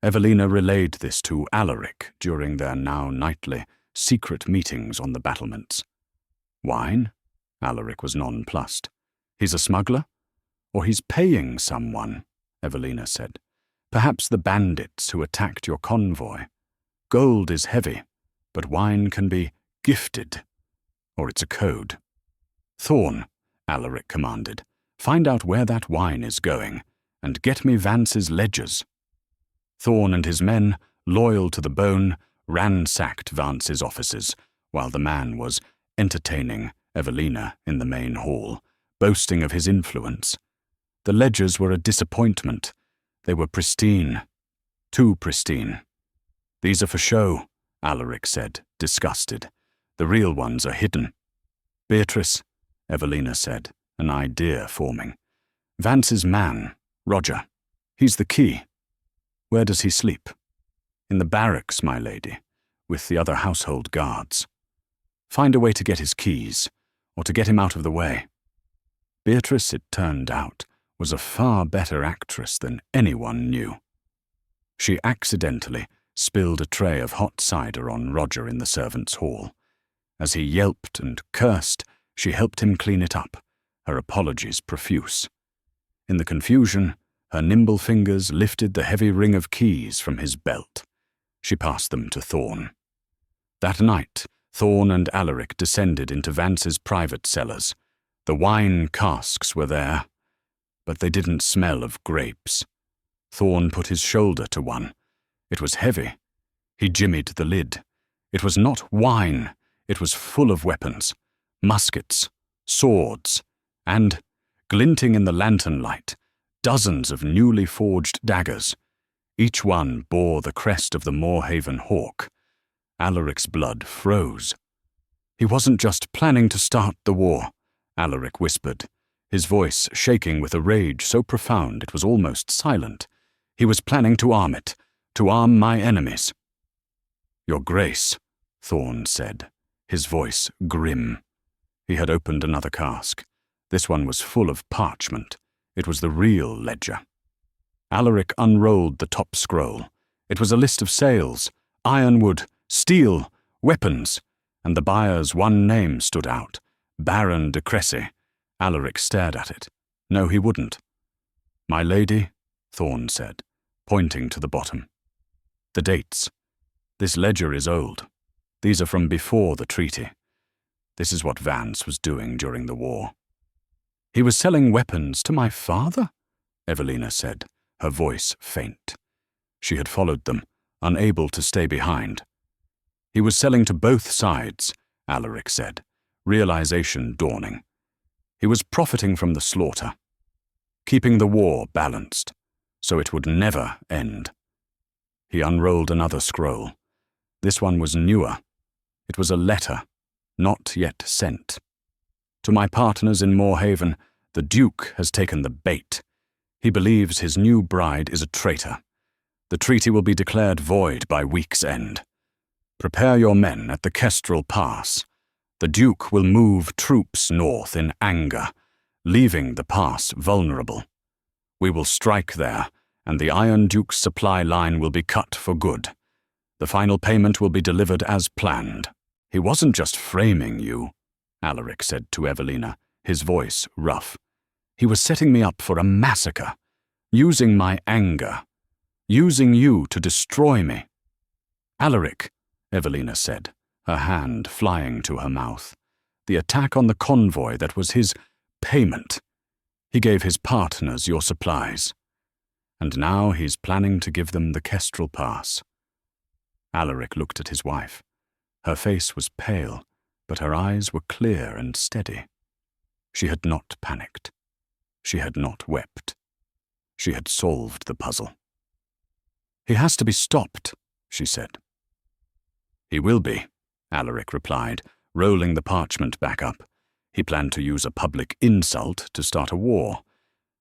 [SPEAKER 1] Evelina relayed this to Alaric during their now nightly, secret meetings on the battlements. Wine? Alaric was nonplussed. He's a smuggler? Or he's paying someone, Evelina said. Perhaps the bandits who attacked your convoy. Gold is heavy, but wine can be gifted. Or it's a code. Thorn, Alaric commanded, find out where that wine is going, and get me Vance's ledgers. Thorn and his men, loyal to the bone, ransacked Vance's offices, while the man was entertaining Evelina in the main hall, boasting of his influence. The ledgers were a disappointment. They were pristine. Too pristine. These are for show, Alaric said, disgusted. The real ones are hidden. Beatrice, Evelina said, an idea forming. Vance's man, Roger. He's the key. Where does he sleep? In the barracks, my lady, with the other household guards. Find a way to get his keys, or to get him out of the way. Beatrice, it turned out, was a far better actress than anyone knew. She accidentally spilled a tray of hot cider on Roger in the servants' hall. As he yelped and cursed, she helped him clean it up, her apologies profuse. In the confusion, her nimble fingers lifted the heavy ring of keys from his belt. She passed them to Thorn. That night, Thorn and Alaric descended into Vance's private cellars. The wine casks were there, but they didn't smell of grapes. Thorn put his shoulder to one. It was heavy. He jimmied the lid. It was not wine. It was full of weapons, muskets, swords, and, glinting in the lantern light, dozens of newly forged daggers. Each one bore the crest of the Moorhaven hawk. Alaric's blood froze. He wasn't just planning to start the war, Alaric whispered, his voice shaking with a rage so profound it was almost silent. He was planning to arm it, to arm my enemies. Your Grace, Thorn said, his voice grim. He had opened another cask. This one was full of parchment. It was the real ledger. Alaric unrolled the top scroll. It was a list of sales, ironwood, steel, weapons, and the buyer's one name stood out, Baron de Cressy. Alaric stared at it. No, he wouldn't. My lady, Thorn said, pointing to the bottom. The dates. This ledger is old. These are from before the treaty. This is what Vance was doing during the war. He was selling weapons to my father? Evelina said, her voice faint. She had followed them, unable to stay behind. He was selling to both sides, Alaric said, realization dawning. He was profiting from the slaughter, keeping the war balanced, so it would never end. He unrolled another scroll. This one was newer. It was a letter, not yet sent. To my partners in Moorhaven, the Duke has taken the bait. He believes his new bride is a traitor. The treaty will be declared void by week's end. Prepare your men at the Kestrel Pass. The Duke will move troops north in anger, leaving the pass vulnerable. We will strike there, and the Iron Duke's supply line will be cut for good. The final payment will be delivered as planned. He wasn't just framing you, Alaric said to Evelina, his voice rough. He was setting me up for a massacre, using my anger. using you to destroy me." "Alaric," Evelina said, her hand flying to her mouth. "The attack on the convoy, that was his payment. He gave his partners your supplies. And now he's planning to give them the Kestrel Pass." Alaric looked at his wife. Her face was pale, but her eyes were clear and steady. She had not panicked. She had not wept. She had solved the puzzle. "He has to be stopped," she said. "He will be," Alaric replied, rolling the parchment back up. He planned to use a public insult to start a war.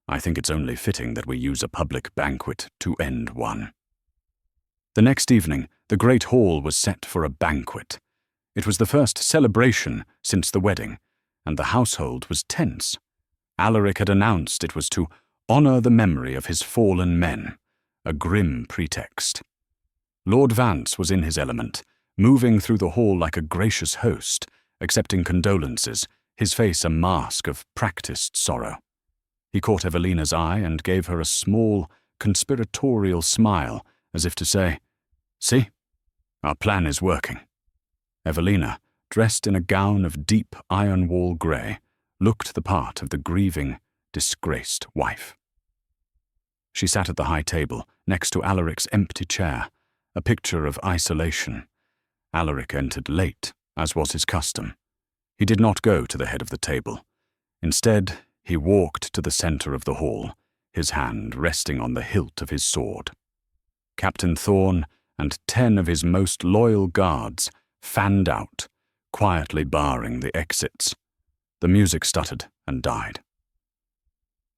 [SPEAKER 1] I think it's only fitting that we use a public banquet to end one. The next evening, the great hall was set for a banquet. It was the first celebration since the wedding, and the household was tense. Alaric had announced it was to honor the memory of his fallen men, a grim pretext. Lord Vance was in his element, moving through the hall like a gracious host, accepting condolences, his face a mask of practiced sorrow. He caught Evelina's eye and gave her a small, conspiratorial smile, as if to say, "See, our plan is working." Evelina, dressed in a gown of deep iron-wall grey, looked the part of the grieving, disgraced wife. She sat at the high table, next to Alaric's empty chair, a picture of isolation. Alaric entered late, as was his custom. He did not go to the head of the table. Instead, he walked to the centre of the hall, his hand resting on the hilt of his sword. Captain Thorn and 10 of his most loyal guards fanned out, quietly barring the exits. The music stuttered and died.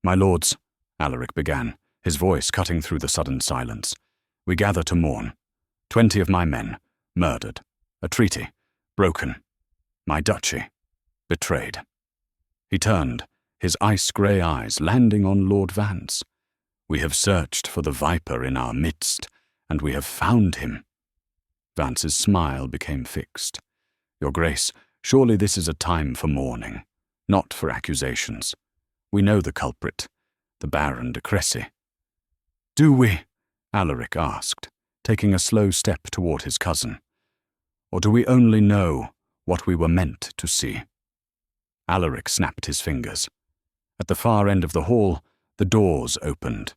[SPEAKER 1] "My lords," Alaric began, his voice cutting through the sudden silence, "we gather to mourn. 20 of my men, murdered. A treaty, broken. My duchy, betrayed." He turned, his ice-grey eyes landing on Lord Vance. "We have searched for the viper in our midst, and we have found him." Vance's smile became fixed. "Your Grace, surely this is a time for mourning, not for accusations. We know the culprit, the Baron de Cressy." "Do we?" Alaric asked, taking a slow step toward his cousin. "Or do we only know what we were meant to see?" Alaric snapped his fingers. At the far end of the hall, the doors opened.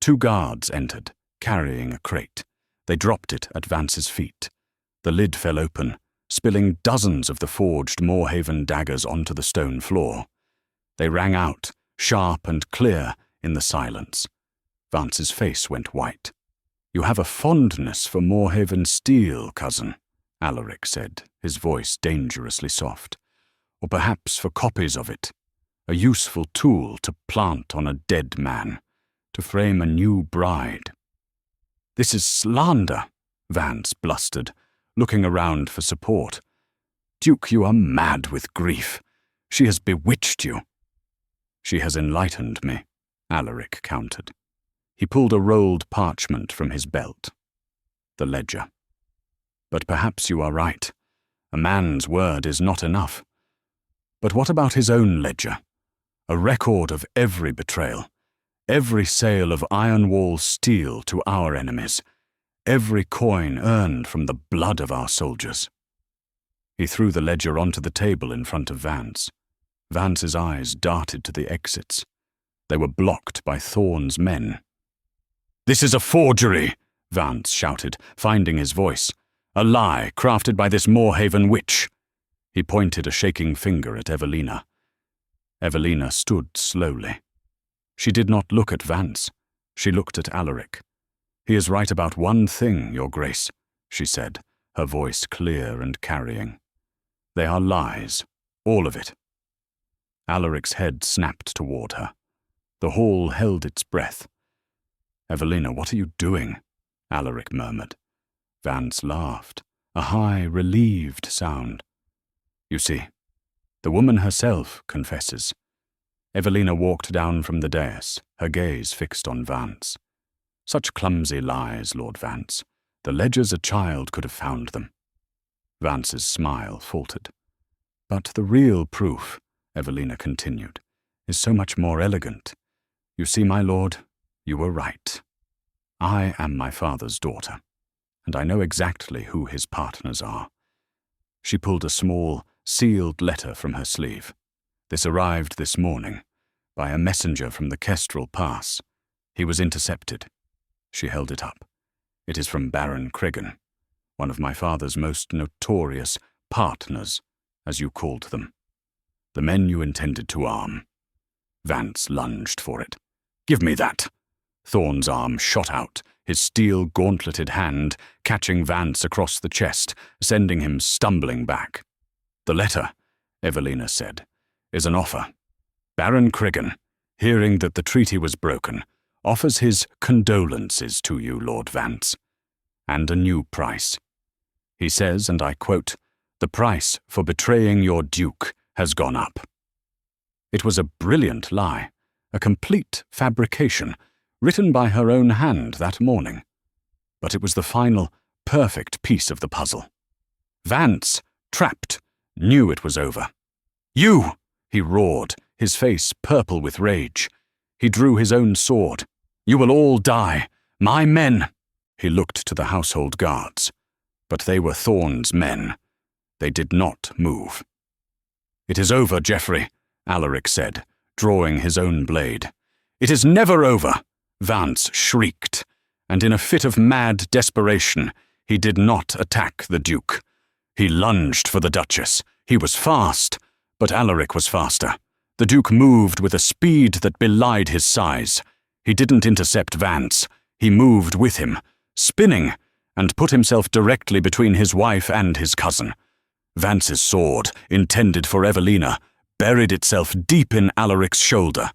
[SPEAKER 1] 2 guards entered, carrying a crate. They dropped it at Vance's feet. The lid fell open, spilling dozens of the forged Moorhaven daggers onto the stone floor. They rang out, sharp and clear, in the silence. Vance's face went white. "You have a fondness for Moorhaven steel, cousin," Alaric said, his voice dangerously soft. "Or perhaps for copies of it. A useful tool to plant on a dead man, to frame a new bride." "This is slander," Vance blustered, looking around for support. "Duke, you are mad with grief. She has bewitched you." "She has enlightened me," Alaric countered. He pulled a rolled parchment from his belt. The ledger. "But perhaps you are right. A man's word is not enough. But what about his own ledger? A record of every betrayal, every sale of iron-wall steel to our enemies, every coin earned from the blood of our soldiers." He threw the ledger onto the table in front of Vance. Vance's eyes darted to the exits. They were blocked by Thorn's men. "This is a forgery!" Vance shouted, finding his voice. "A lie crafted by this Moorhaven witch." He pointed a shaking finger at Evelina. Evelina stood slowly. She did not look at Vance. She looked at Alaric. "He is right about one thing, Your Grace," she said, her voice clear and carrying. "They are lies, all of it." Alaric's head snapped toward her. The hall held its breath. "Evelina, what are you doing?" Alaric murmured. Vance laughed, a high, relieved sound. "You see, the woman herself confesses." Evelina walked down from the dais, her gaze fixed on Vance. "Such clumsy lies, Lord Vance. The ledgers a child could have found them." Vance's smile faltered. "But the real proof," Evelina continued, "is so much more elegant. You see, my lord, you were right. I am my father's daughter, and I know exactly who his partners are. She pulled a small, sealed letter from her sleeve. This arrived this morning, by a messenger from the Kestrel Pass. He was intercepted. She held it up. It is from Baron Cregan, one of my father's most notorious partners, as you called them. The men you intended to arm. Vance lunged for it. "Give me that!" Thorn's arm shot out, his steel gauntleted hand catching Vance across the chest, sending him stumbling back. "The letter," Evelina said, "is an offer. Baron Cregan, hearing that the treaty was broken, offers his condolences to you, Lord Vance, and a new price. He says, and I quote, 'The price for betraying your duke has gone up.'" It was a brilliant lie, a complete fabrication, written by her own hand that morning. But it was the final, perfect piece of the puzzle. Vance, trapped, knew it was over. "You!" he roared, his face purple with rage. He drew his own sword. "You will all die. My men!" He looked to the household guards. But they were Thorn's men. They did not move. "It is over, Geoffrey," Alaric said, drawing his own blade. "It is never over," Vance shrieked, and in a fit of mad desperation, he did not attack the Duke. He lunged for the Duchess. He was fast, but Alaric was faster. The Duke moved with a speed that belied his size. He didn't intercept Vance. He moved with him, spinning, and put himself directly between his wife and his cousin. Vance's sword, intended for Evelina, buried itself deep in Alaric's shoulder.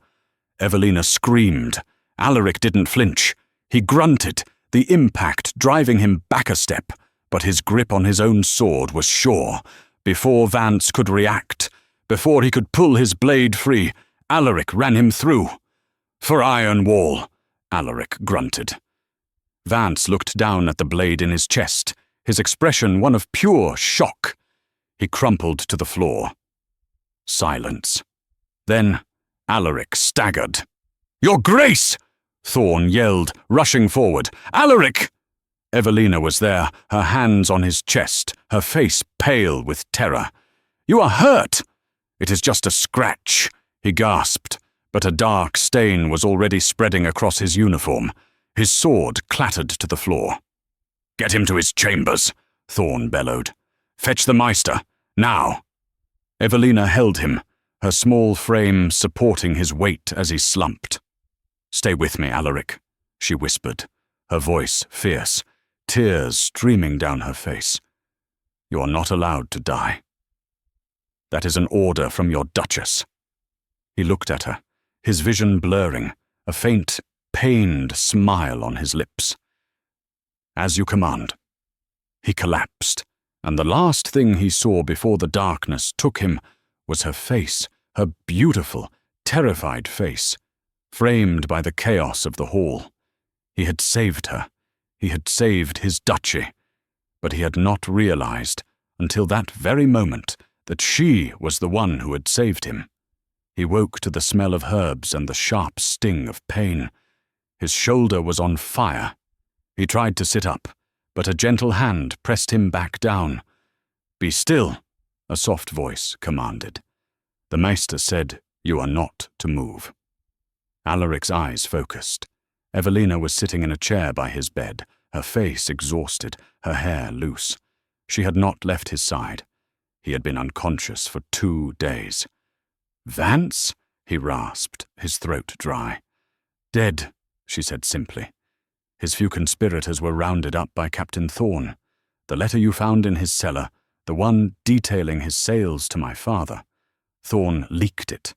[SPEAKER 1] Evelina screamed. Alaric didn't flinch. He grunted, the impact driving him back a step, but his grip on his own sword was sure. Before Vance could react, before he could pull his blade free, Alaric ran him through. "For Iron Wall," Alaric grunted. Vance looked down at the blade in his chest, his expression one of pure shock. He crumpled to the floor. Silence. Then Alaric staggered. "Your Grace!" Thorn yelled, rushing forward. "Alaric!" Evelina was there, her hands on his chest, her face pale with terror. "You are hurt!" "It is just a scratch," he gasped, but a dark stain was already spreading across his uniform. His sword clattered to the floor. "Get him to his chambers," Thorn bellowed. "Fetch the Meister, now." Evelina held him, her small frame supporting his weight as he slumped. "Stay with me, Alaric," she whispered, her voice fierce, tears streaming down her face. "You are not allowed to die. That is an order from your Duchess." He looked at her, his vision blurring, a faint, pained smile on his lips. "As you command." He collapsed, and the last thing he saw before the darkness took him was her face, her beautiful, terrified face, framed by the chaos of the hall. He had saved her. He had saved his duchy. But he had not realized, until that very moment, that she was the one who had saved him. He woke to the smell of herbs and the sharp sting of pain. His shoulder was on fire. He tried to sit up, but a gentle hand pressed him back down. "Be still," a soft voice commanded. The Maester said, "You are not to move." Alaric's eyes focused. Evelina was sitting in a chair by his bed, her face exhausted, her hair loose. She had not left his side. He had been unconscious for 2 days. "Vance?" he rasped, his throat dry. "Dead," she said simply. "His few conspirators were rounded up by Captain Thorn. The letter you found in his cellar, the one detailing his sales to my father, Thorn leaked it.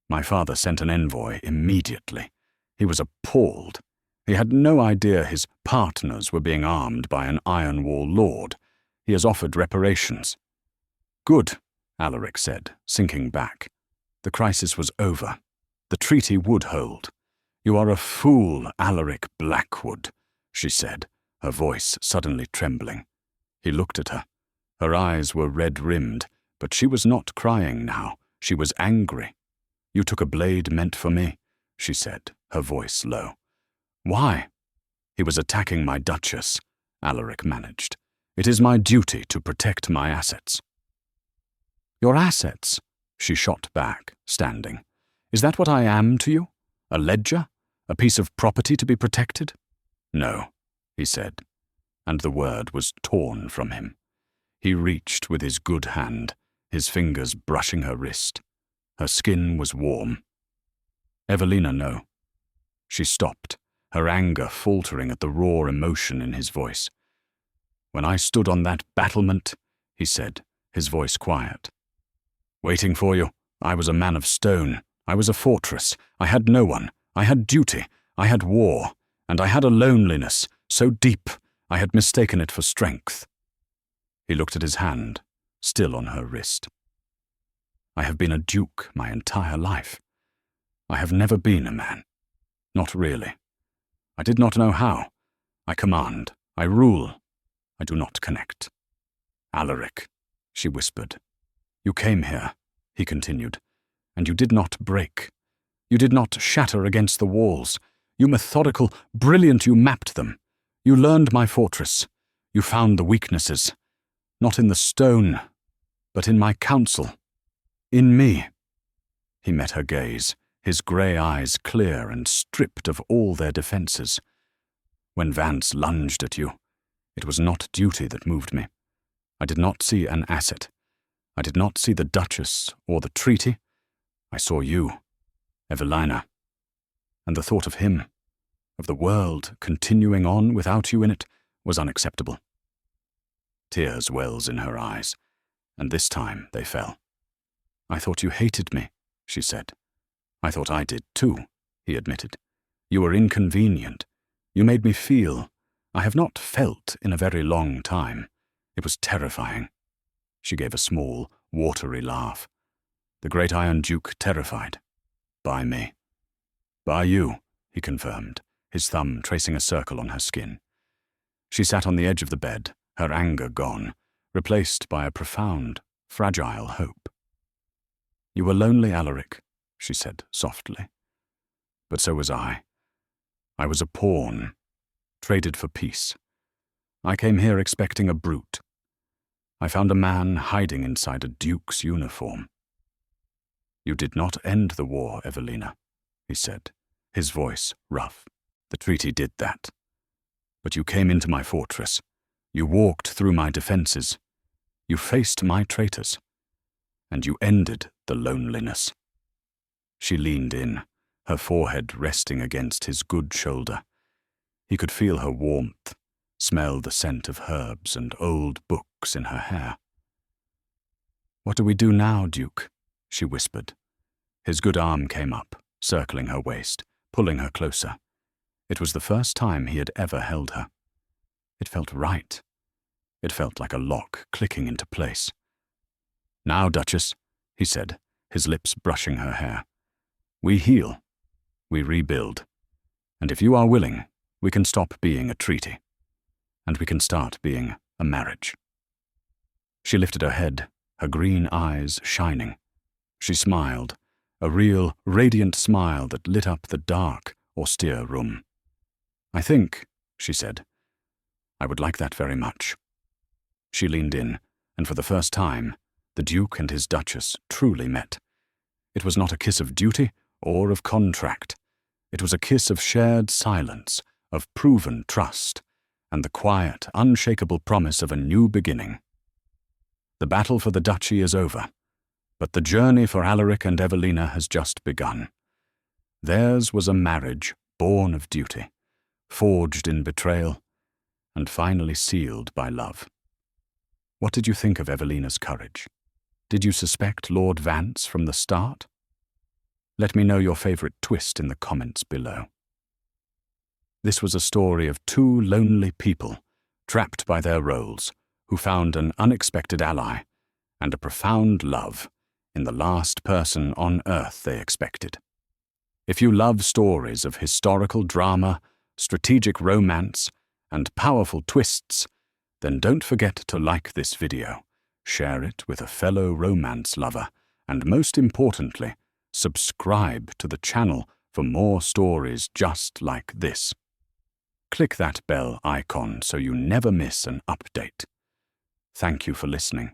[SPEAKER 1] My father sent an envoy immediately. He was appalled. He had no idea his partners were being armed by an Iron Wall lord. He has offered reparations." "Good," Alaric said, sinking back. The crisis was over. The treaty would hold. "You are a fool, Alaric Blackwood," she said, her voice suddenly trembling. He looked at her. Her eyes were red-rimmed, but she was not crying now. She was angry. "You took a blade meant for me," she said, her voice low. "Why?" He was attacking my Duchess, Alaric managed. It is my duty to protect my assets. Your assets? She shot back, standing. Is that what I am to you? A ledger? A piece of property to be protected? No, he said, and the word was torn from him. He reached with his good hand, his fingers brushing her wrist. Her skin was warm. Evelina, no. She stopped, her anger faltering at the raw emotion in his voice. When I stood on that battlement, he said, his voice quiet. Waiting for you, I was a man of stone. I was a fortress. I had no one. I had duty. I had war. And I had a loneliness so deep I had mistaken it for strength. He looked at his hand, still on her wrist. I have been a duke my entire life. I have never been a man. Not really. I did not know how. I command. I rule. I do not connect. Alaric, she whispered. You came here, he continued, and you did not break. You did not shatter against the walls. You methodical, brilliant, you mapped them. You learned my fortress. You found the weaknesses. Not in the stone, but in my counsel. In me. He met her gaze, his grey eyes clear and stripped of all their defences. When Vance lunged at you, it was not duty that moved me. I did not see an asset. I did not see the Duchess or the treaty. I saw you, Evelina. And the thought of him, of the world continuing on without you in it, was unacceptable. Tears wells in her eyes, and this time they fell. I thought you hated me, she said. I thought I did too, he admitted. You were inconvenient. You made me feel. I have not felt in a very long time. It was terrifying. She gave a small, watery laugh. The great Iron Duke terrified. By me. By you, he confirmed, his thumb tracing a circle on her skin. She sat on the edge of the bed, her anger gone, replaced by a profound, fragile hope. You were lonely, Alaric, she said softly. But so was I. I was a pawn, traded for peace. I came here expecting a brute. I found a man hiding inside a duke's uniform. You did not end the war, Evelina, he said, his voice rough. The treaty did that. But you came into my fortress. You walked through my defences. You faced my traitors. And you ended the loneliness. She leaned in, her forehead resting against his good shoulder. He could feel her warmth, smell the scent of herbs and old books in her hair. What do we do now, Duke? She whispered. His good arm came up, circling her waist, pulling her closer. It was the first time he had ever held her. It felt right. It felt like a lock clicking into place. Now, Duchess, he said, his lips brushing her hair. We heal. We rebuild. And if you are willing, we can stop being a treaty. And we can start being a marriage. She lifted her head, her green eyes shining. She smiled, a real, radiant smile that lit up the dark, austere room. I think, she said, I would like that very much. She leaned in, and for the first time, the Duke and his Duchess truly met. It was not a kiss of duty or of contract. It was a kiss of shared silence, of proven trust, and the quiet, unshakable promise of a new beginning. The battle for the duchy is over, but the journey for Alaric and Evelina has just begun. Theirs was a marriage born of duty, forged in betrayal, and finally sealed by love. What did you think of Evelina's courage? Did you suspect Lord Vance from the start? Let me know your favourite twist in the comments below. This was a story of two lonely people, trapped by their roles, who found an unexpected ally and a profound love in the last person on earth they expected. If you love stories of historical drama, strategic romance, and powerful twists, then don't forget to like this video, share it with a fellow romance lover, and most importantly, subscribe to the channel for more stories just like this. Click that bell icon so you never miss an update. Thank you for listening.